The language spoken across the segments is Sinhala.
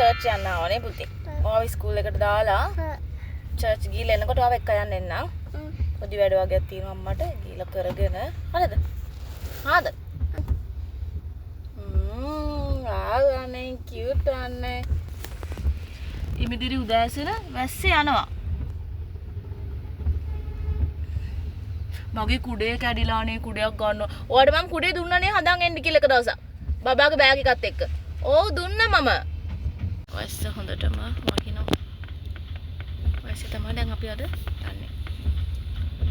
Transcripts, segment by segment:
චර්ච් යන්න ආවනේ පුතේ. ඔයාව ස්කූල් එකට දාලා චර්ච් ගිහලා එනකොට ආව එක්ක යන්න එන්නම්. පොඩි වැඩ වගේක් තියෙනවා අම්මට ගිහලා කරගෙන. හරිද? හාද? ආවනේ කියුට් වන්නේ. ඉමිදිරි උදෑසන වැස්සේ යනවා. මගේ කුඩේ කැඩිලානේ කුඩයක් ගන්න. ඔයාලට මම කුඩේ දුන්නානේ හදන් එන්න කියලා එක දවසක්. බබාගේ බෑග් එකත් එක්ක. ඔව් දුන්නා මම. වැස්ස හොඳටම වහිනවා. වැස්ස තමයි දැන් අපි අද යන්නේ.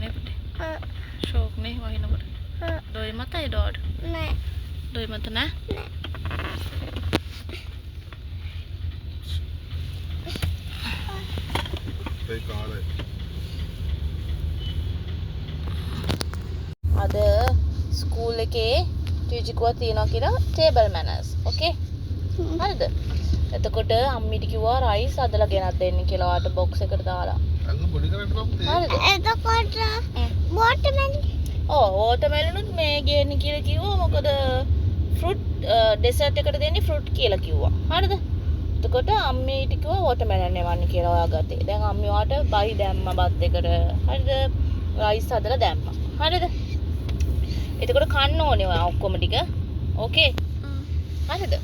නේ පුතේ. ෂෝක් නේ වහිනකොට. දොයි මතයි ඩොඩ්. නෑ. දොයි මත නෑ. ඒ කාලේ අද ස්කූල් එකේ ටීචර් කිව්වා තියනවා කියලා ටේබල් මැනර්ස්. ඕකේ? හරිද? එතකොට අම්මිට කිව්වා රයිස් අදලා ගෙනත් දෙන්න කියලා ඔයාට බොක්ස් එකට දාලා. අංග පොඩි කරන්න කොහොමද? හරිද? එතකොට වෝටර්මෙලන්. ඔව් වෝටර්මෙලනුත් මේ ගේන්න කියලා කිව්වා. මොකද ෆෘට් ඩෙසර්ට් එකට දෙන්නේ ෆෘට් කියලා කිව්වා. හරිද? එතකොට අම්මිට කිව්වා වෝටර්මෙලන් එවන්න කියලා ඔයා ගත්තේ. දැන් අම්මි ඔයාට බයි දැම්මා බත් එකට. හරිද? රයිස් අදලා දැම්මා. හරිද? එතකොට කන්න ඕනේ ඔයා ඔක්කොම ටික. ඕකේ? හරිද?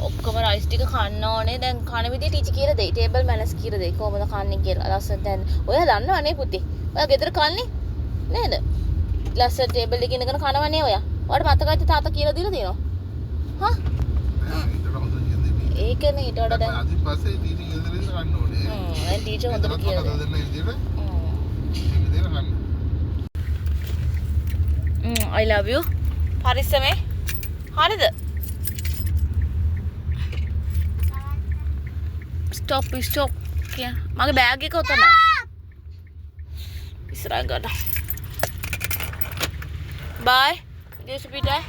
ඔක්කොම රයිස් ටික කන්න ඕනේ. දැන් කන විදිය ටීචර් කියලා දෙයි. ටේබල් මැනර්ස් කියලා දෙයි. කොහොමද කන්නේ කියලා. ලස්සන දැන් ඔයා දන්නවනේ පුතේ. ඔයා ගෙදර කන්නේ නේද? ලස්සන ටේබල් එකේ ඉඳගෙන කනවනේ ඔයා. ඔයාට මතකයිද තාත්තා කියලා දීලා තියෙනවා? හා? ඒකනේ ඊට වඩා දැන් අදින් පස්සේ ටීචර් කියලා දෙන්න කන්න ඕනේ. දැන් ටීචර් හොඳට කියලා දෙන්න. I love you. පරිස්සමේ. හරිද? Stop. කිය. මගේ බෑග් එක උතන. ඉස්සරහ ගන්න. Bye. ගේස් පිටයි.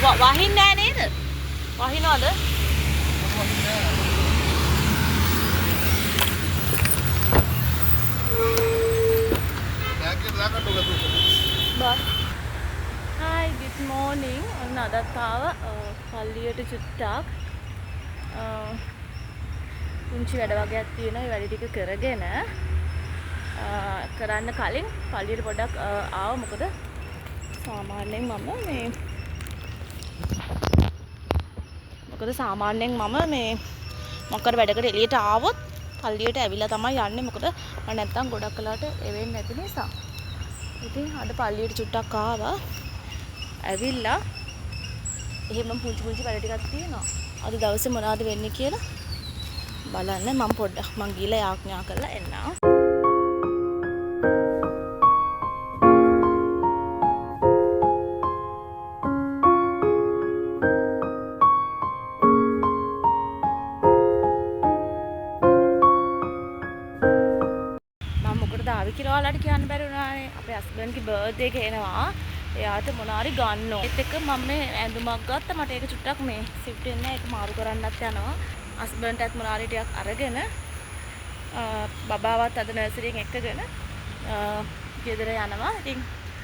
වහින්නේ නැහැ නේද? වහිනවද? බෑග් එක දාගන්න ඕක. Bye. Hi, good morning. ඔන්න අදත් ආවා පල්ලියට චුට්ටක් පුංචි වැඩ වගේක් තියෙනවා. ඒ වැඩ ටික කරගෙන කරන්න කලින් පල්ලියට පොඩ්ඩක් ආවා. මොකද සාමාන්‍යයෙන් මම මේ මොකද වැඩකට එළියට ආවොත් පල්ලියට ඇවිල්ලා තමයි යන්නේ. මොකද මම නැත්තම් ගොඩක් වෙලාවට එවෙන්නේ නැති නිසා. ඉතින් අද පල්ලියට චුට්ටක් ආවා. ඇවිල්ලා එහෙම පුංචි වැඩ ටිකක් තියෙනවා. අද දවසේ මොනවද වෙන්නේ කියලා බලන්න මම පොඩ්ඩක් ගිහලා යාඥා කරලා එන්නම්. මම මොකටද ආවේ කියලා ඔයාලට කියන්න බැරි වුණානේ. අපේ හස්බන්ඩ්ගේ බර්ත්ඩේ එක එනවා. එයාට මොනාරි ගන්න ඕන. ඒත් එක්ක මම මේ ඇඳුමක් ගත්තා. මට ඒක චුට්ටක් මේ සිෆ්ට් වෙන්නේ නැහැ. ඒක මාරු කරන්නත් යනවා. හස්බන්ඩ්ටත් මොනාරි ටිකක් අරගෙන බබාවත් අද නර්සරියෙන් එක්කගෙන ගෙදර යනවා. ඉතින්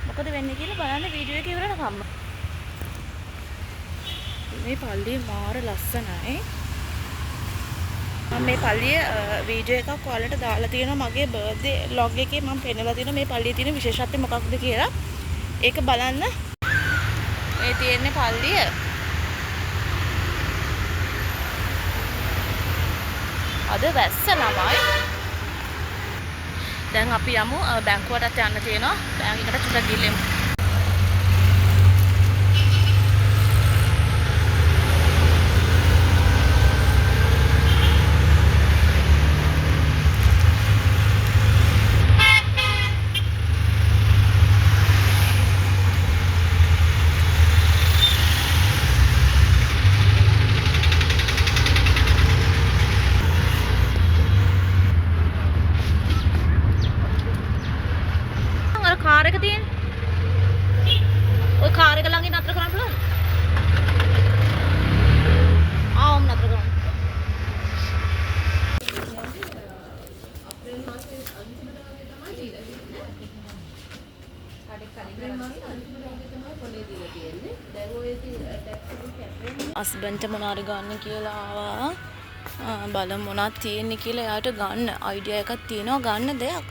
මොකද වෙන්නේ කියලා බලන්න වීඩියෝ එක ඉවරනකම්ම. මේ පල්ලිය මාර ලස්සනයි. මම මේ පල්ලිය වීඩියෝ එකක් ඔයාලට දාලා තියෙනවා. මගේ බර්ත්ඩේ vlog එකේ මම පෙන්නලා තියෙනවා මේ පල්ලියේ තියෙන විශේෂත්වය මොකක්ද කියලා. ඒක බලන්න. මේ තියෙන්නේ පල්ලිය. අද වැස්ස ළමයි. දැන් අපි යමු බැංකුවටත් යන්න තියෙනවා. බැංක් එකට චුට්ටක් ගිහින් කාර් එක තියෙන්නේ. ඔය කාර් එක ළඟින් නතර කරන්න පුළුවන්. ආවම නතර කරන්න. අප්‍රේල් මාසේ අන්තිමට වගේ තමයි දීලා තියෙන්නේ. අප්‍රේල් මාසේ අන්තිමට වගේ තමයි පොලේ දීලා තියෙන්නේ. දැන් ඔය ටැක්ස් එක කැපෙන්නේ. හස්බන්ඩ්ට මොනාරි ගන්න කියලා ආවා. බලමු මොනවද තියෙන්නේ කියලා එයාට ගන්න අයිඩියා එකක් තියෙනවා ගන්න දෙයක්.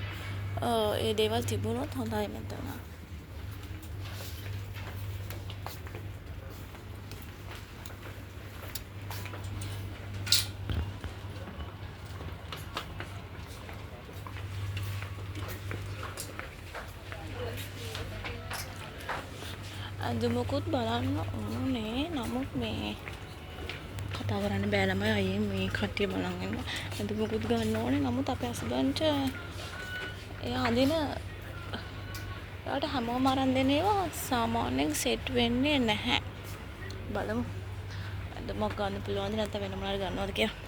ඒ දේවල් තිබුණොත් හොඳයි මෙතන. අඳුමකුත් බලන්න ඕනේ. නමුත් මේ කතා කරන්න බෑ ළමයි අයියේ මේ කට්ටිය බලන් ඉන්නවා. අඳුමකුත් ගන්න ඕනේ. නමුත් අපේ හස්බන්ඩ් එයා අඳින එයාට හැමෝම අරන් දෙන ඒවා සාමාන්‍යයෙන් සෙට් වෙන්නේ නැහැ. බලමු. අඳුමක් ගන්න පුළුවන්ද නැත්නම් වෙන මොනවාරි ගන්නවද කියලා.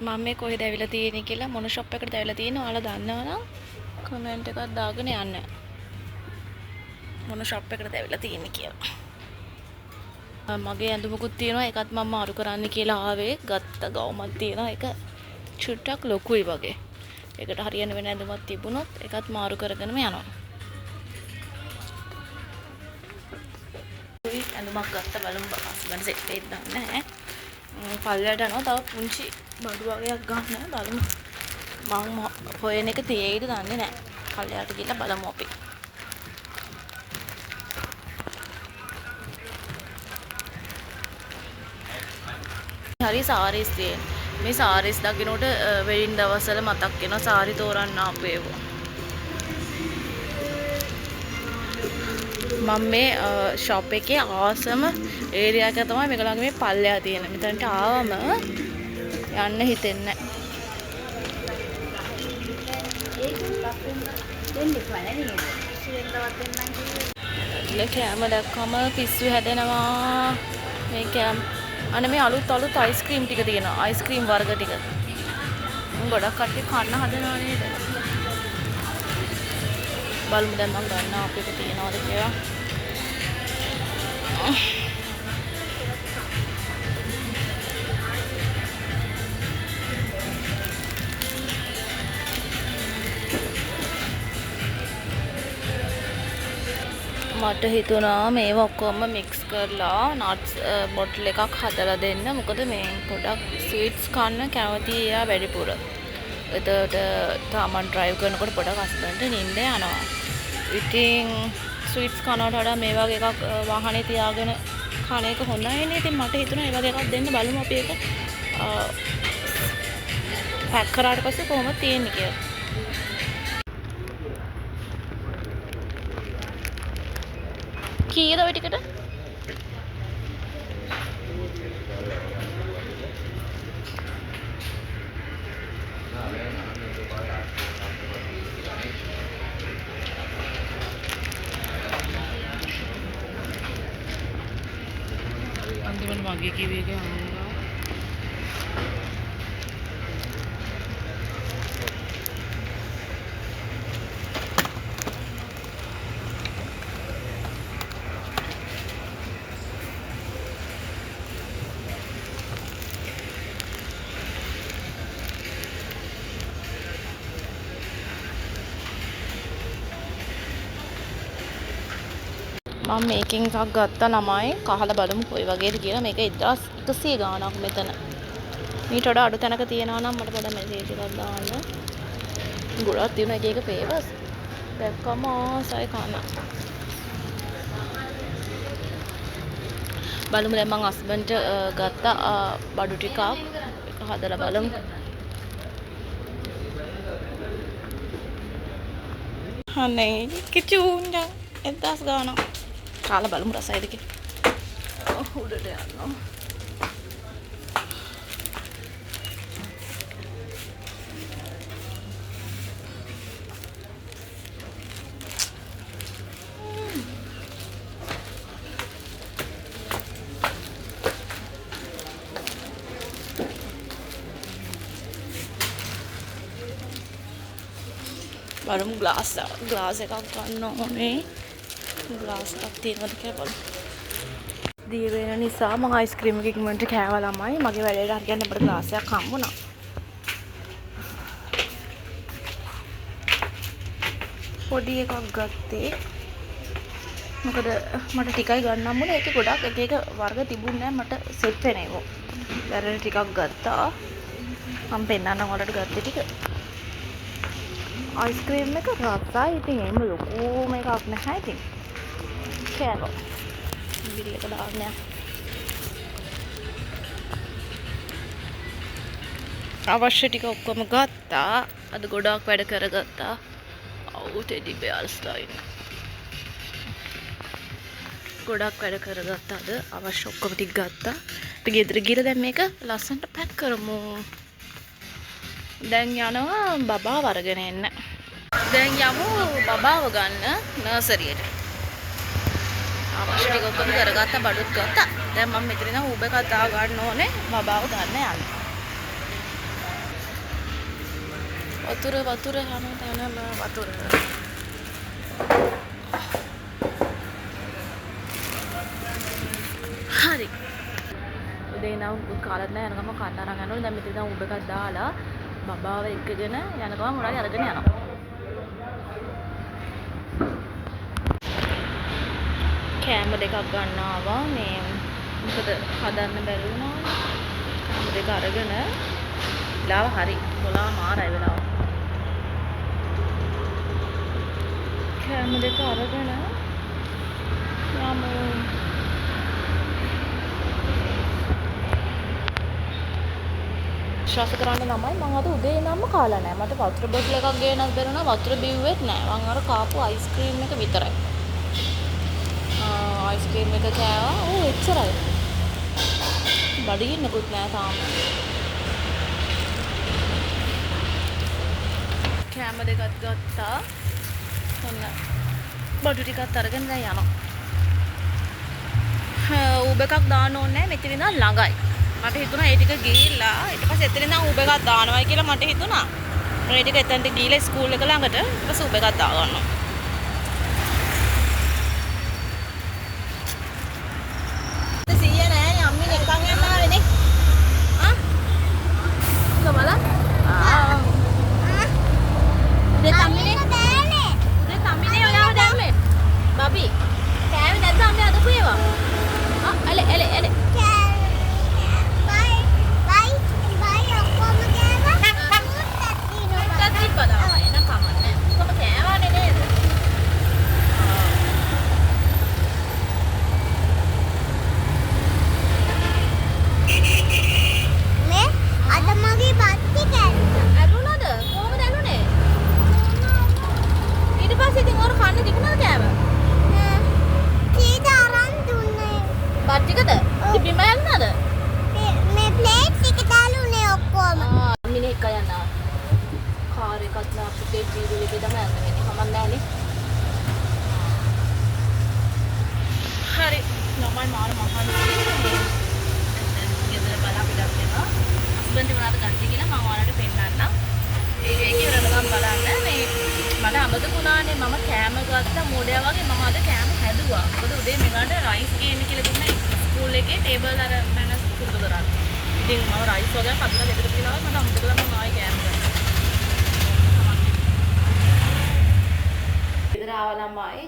මම මේ කොහෙද ඇවිල්ලා තියෙන්නේ කියලා මොන ෂොප් එකකටද ඇවිල්ලා තියෙන්නේ ඔයාලා දන්නවනම් කමෙන්ට් එකක් දාගෙන යන්න. මොන ෂොප් එකකටද ඇවිල්ලා තියෙන්නේ කියලා. මගේ ඇඳුමකුත් තියෙනවා ඒකත් මම මාරු කරන්න කියලා ආවේ. ගත්ත ගවුමක් තියෙනවා ඒක චුට්ටක් ලොකුයි වගේ. ඒකට හරියන වෙන ඇඳුමක් තිබුණොත් ඒකත් මාරු කරගෙනම යනවා. ඇඳුමක් ගත්ත බලමු හස්බන්ඩ් සෙට් එකක් දාන්න නැහැ. පල්ලයට යනවා තව පුංචි බඩු වගේක් ගන්න බලමු. මම හොයන එක තියෙයිද දන්නේ නැහැ. පල්ලයට ගිහලා බලමු අපි. හරි සාරීස් තියෙන. මේ සාරීස් දකින්නට වෙඩින් දවස්වල මතක් වෙනවා සාරි තෝරන්න ආපේවා. මම මේ ෂොප් එකේ ආසම ඒරියා එක තමයි මේගොල්ලන්ගේ මේ පල්ලෙහා තියෙන. මෙතනට ආවම යන්න හිතෙන්නේ නැහැ. කෑම දැක්කම පිස්සු හැදෙනවා. මේ කෑම අනේ මේ අලුත් අයිස්ක්‍රීම් ටික තියෙනවා. අයිස්ක්‍රීම් වර්ග ටික. ගොඩක් කට්ටිය කන්න හදනවා නේද? බලමු දැන් මම ගන්නවා අපිට තියනවාද කියලා. මට හිතුණා මේව ඔක්කොම මික්ස් කරලා නට්ස් බොටල් එකක් හදලා දෙන්න. මොකද මේ පොඩක් ස්වීට්ස් කන්න කැමති එයා වැඩිපුර. එතකොට තාමන් ඩ්‍රයිව් කරනකොට පොඩක් හස්බන්ඩ් නිින්ද යනවා. ඉතින් ස්වීට්ස් කනවට වඩා මේ වගේ එකක් වාහනේ තියාගෙන කන එක හොඳයි නේ. ඉතින් මට හිතුණා මේ වගේ එකක් දෙන්න බලමු අපි ඒක පැක් කරාට පස්සේ කොහොමද තියෙන්නේ කියලා. කීයද ඔය ටිකට? අන්තිමට මගේ කිව්වේ එක ආවා. මම මේකෙන් එකක් ගත්තා ළමයි කහලා බලමු කොයි වගේද කියලා. මේක 1100 ගාණක් මෙතන. මීට වඩා අඩු තැනක තියනවා නම් මට පොඩ්ඩක් මෙසේජ් එකක් දාන්න. ගොඩක් තියෙනවා එක එක ෆේවර්ස්. දැක්කම ආසයි කන. බලමු දැන් මං හස්බන්ඩ්ට ගත්ත බඩු ටිකක් ඒක හදලා බලමු. අනේ කිචුන්ජා 1000 ගාණක්. කාලා බලමු රසයිද කියලා. උඩට යනවා. බලමු ග්ලාස් එකක් ගන්න ඕනේ. ග්ලාස් එකක් තියෙනවද කියලා බලමු. දී වෙන නිසා මම අයිස්ක්‍රීම් එකක් ඉක්මනට කෑවා ළමයි. මගේ වැඩේට හරියන්න අපිට ග්ලාස් එකක් හම්බුණා. පොඩි එකක් ගත්තේ. මොකද මට ටිකයි ගන්නම් උනේ. ඒකේ ගොඩක් එක එක වර්ග තිබුණේ නැහැ මට සෙට් වෙන ඒවා. දැරට ටිකක් ගත්තා. මම පෙන්නන්නම් ඔයාලට ගත්තේ ටික. අයිස්ක්‍රීම් එක රසයි. ඉතින් එහෙම ලොකුම එකක් නැහැ ඉතින්. කෑවා. බිල් එක දාන්න යන්න. අවශ්‍ය ටික ඔක්කොම ගත්තා. අද ගොඩාක් වැඩ කරගත්තා. අවු ටෙඩි බෙයාර්ස්ලා ඉන්නේ. ගොඩක් වැඩ කරගත්තා අද. අවශ්‍ය ඔක්කොම ටික ගත්තා. අපි ගෙදර ගිහලා දැන් මේක ලස්සනට පැක් කරමු. දැන් යනවා බබාව අරගෙන එන්න. දැන් යමු බබාව ගන්න නර්සරියට. අවශ්‍ය ටික ඔක්කොම කරගත්තා බඩුත් ගත්තා. දැන් මම මෙතන ඉඳන් ඌබර් එකක් දා ගන්න ඕනේ බබාව ගන්න යන්න. වතුර හැමතැනම වතුර. හරි. උදේ නම් කාලත් නැහැ යන ගම කන්න අරන් යනවා. දැන් මෙතන ඉඳන් ඌබර් එකක් දාලා බබාව එක්කගෙන යන ගම මොනවාරි අරගෙන යනවා. කෑම දෙකක් ගන්න ආවා. මේ මොකද හදන්න බැරි වුණා. කෑම දෙක අරගෙන වෙලාව හරි 12 මාරයි වෙලාව. කෑම දෙක අරගෙන යමු. ශ්වාස කරන්න ළමයි මම අද උදේ ඉඳන්ම කාලා නැහැ. මට වතුර බොටල් එකක් ගේන්නත් බැරුණා. වතුර බිව්වෙත් නැහැ. මම අර කාපු අයිස්ක්‍රීම් එක විතරයි. අයිස්ක්‍රීම් එක කෑවා. ඕ එච්චරයි. බඩගින්නකුත් නැහැ තාම. කෑම දෙකක් ගත්තා. ඔන්න බඩු ටිකක් අරගෙන දැන් යනවා. ඌබර් එකක් දාන්න ඕනේ නැහැ. මෙතන ඉඳන් ළඟයි. මට හිතුණා ඒ ටික ගිහිල්ලා ඊට පස්සේ එතන ඉඳන් ඌබර් එකක් දානවායි කියලා මට හිතුණා. මම ඒ ටික එතනට ගිහිල්ලා ස්කූල් එක ළඟට ඊට පස්සේ ඌබර් එකක් දා ගන්නවා.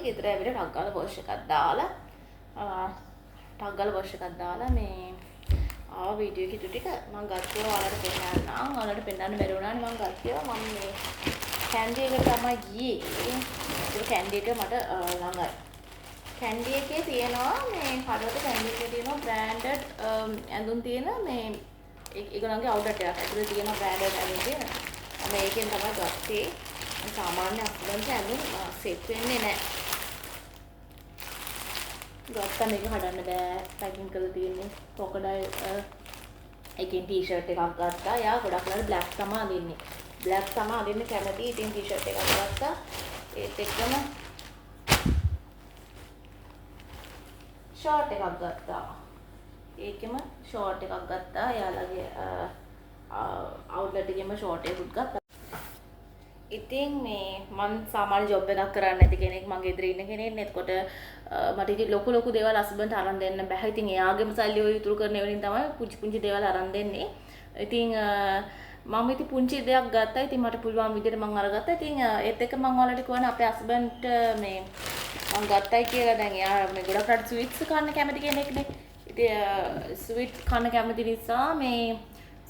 ගෙදර ඇවිල්ලා ටක් ගාලා වොෂ් එකක් දාලා මේ වීඩියෝ එක ටික මම ගත්තා ඔයාලට පෙන්නන්නම්. ඔයාලට පෙන්නන්න බැරි වුණානේ මම ගත්තා. මම මේ කැන්ඩි එකට තමයි ගියේ. ඒ කැන්ඩි එක මට ළඟයි. කැන්ඩි එකේ තියෙනවා මේ හදවත කැන්ඩි එකේ තියෙනවා බ්‍රෑන්ඩඩ් ඇඳුම් තියෙන මේ ඒගොල්ලන්ගේ අවුට්ලට් එකක්. ඇතුලේ තියෙනවා බ්‍රෑන්ඩඩ් ඇඳුම් තියෙන. මම ඒකෙන් තමයි ගත්තේ. සාමාන්‍ය අස්ලන්ට ඇඳුම් සෙට් වෙන්නේ නැහැ. ගත්තා මේක හදන්න බෑ. පැකින් කරලා තියෙන්නේ. crocodile එකෙන් ටී-ෂර්ට් එකක් ගත්තා. යා ගොඩක් වෙලාවට බ්ලැක් තමයි අඳින්නේ. බ්ලැක් තමයි අඳින්න කැමති. ඉතින් ටී-ෂර්ට් එකක් ගත්තා. ඒත් එක්කම ෂෝට් එකක් ගත්තා. ඒකෙම ෂෝට් එකක් ගත්තා. යාළගේ අවුට්ලට් එකේම ෂෝට් එකකුත් ගත්තා. ඉතින් මේ මම සාමාන්‍ය ජොබ් එකක් කරන්නේ නැති කෙනෙක් මම ගෙදර ඉන්න කෙනෙක් නේ. එතකොට මට ඉතින් ලොකු දේවල් හස්බන්ඩ්ට අරන් දෙන්න බෑ. ඉතින් එයාගේම සල්ලි ඔය ඉතුරු කරන ඒවලින් තමයි පුංචි දේවල් අරන් දෙන්නේ. ඉතින් මම ඉතින් පුංචි දෙයක් ගත්තා. ඉතින් මට පුළුවන් විදිහට මම අරගත්තා. ඉතින් ඒත් එක්ක මම ඔයාලට කියවන අපේ හස්බන්ඩ්ට මේ මම ගත්තයි කියලා දැන් එයා මේ ගොඩක් රට ස්වීට්ස් කන්න කැමති කෙනෙක්නේ. ඉතින් ස්වීට්ස් කන්න කැමති නිසා මේ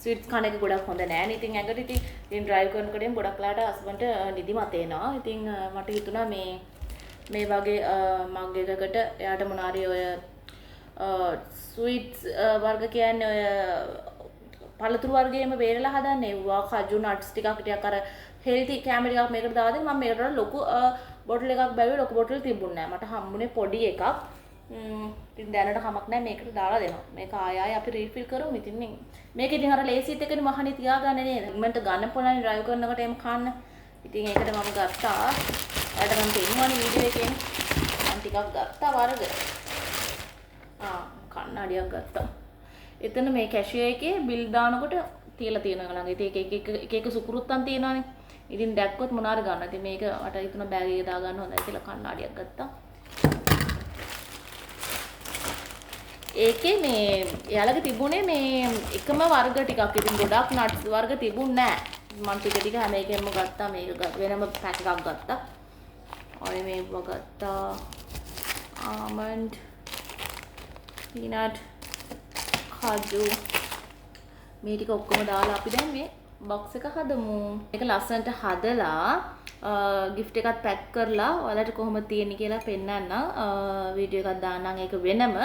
ස්වීට්ස් කන එක ගොඩක් හොඳ නෑ නේ. ඉතින් ඇඟට ඉතින් ඩ්‍රයිව් කරනකොට ගොඩක් ලාට හස්බන්ඩ් නිදිමත එනවා. ඉතින් මට හිතුණා මේ වගේ මග් එකකට එයාට මොනාරි ඔය ස්වීට්ස් වර්ග කියන්නේ ඔය පළතුරු වර්ගයේම බේරලා හදන්නේ. ඒවා කජු නට්ස් ටිකක් අර හෙල්ති කැම ටිකක් මේකට දාලා දෙන්න. මම මේකට ලොකු බොටල් එකක් බැලුවේ. ලොකු බොටල් තිබුණේ නෑ. මට හම්බුනේ පොඩි එකක්. ඉතින් දැනට කමක් නෑ මේකට දාලා දෙනවා. මේක ආයෙ අපි රීෆිල් කරමු. ඉතින් මේක ඉතින් අර ලේසිත් එකනේ මහනේ තියාගන්න නේද? මන්ට ගන්න පුළුවන් ඩ්‍රයිව් කරනකොට එම් කන්න. ඉතින් ඒකට මම ගත්තා. ඔයාලට මම පෙන්නුවානේ වීඩියෝ එකේ. මම ටිකක් ගත්තා වර්ග. කන්නඩියක් ගත්තා. එතන මේ කැෂියර් එකේ බිල් දානකොට තියලා තියෙනවා ළඟ. ඉතින් එක සුකුරුත්තන් තියෙනවානේ. ඉතින් දැක්කොත් මොනාර ගන්න. ඉතින් මේක මට හිතුණා බෑග් එකේ දා ගන්න හොඳයි කියලා කන්නඩියක් ගත්තා. ඒකේ මේ එයාලගේ තිබුණේ මේ එකම වර්ග ටිකක්. ඉතින් ගොඩක් නට්ස් වර්ග තිබුණේ නැහැ. මම ටික හැම එකෙම ගත්තා. මේක වෙනම පැක් එකක් ගත්තා. ඔය මේක ගත්තා. ආමන්ඩ් පීනට් කජු මේ ටික ඔක්කොම දාලා අපි දැන් මේ බොක්ස් එක හදමු. මේක ලස්සනට හදලා gift එකත් පැක් කරලා ඔයාලට කොහොමද තියෙන්නේ කියලා පෙන්නන්න වීඩියෝ එකක් දාන්නම් ඒක වෙනම.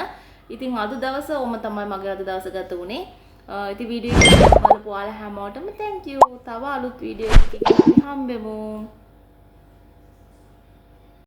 ඉතින් අද දවස ඔම තමයි මගේ අද දවස ගත වුණේ. ඉතින් වීඩියෝ එක බලපු ඔයාලා හැමෝටම thank you. තව අලුත් වීඩියෝ එකකින් හම්බෙමු.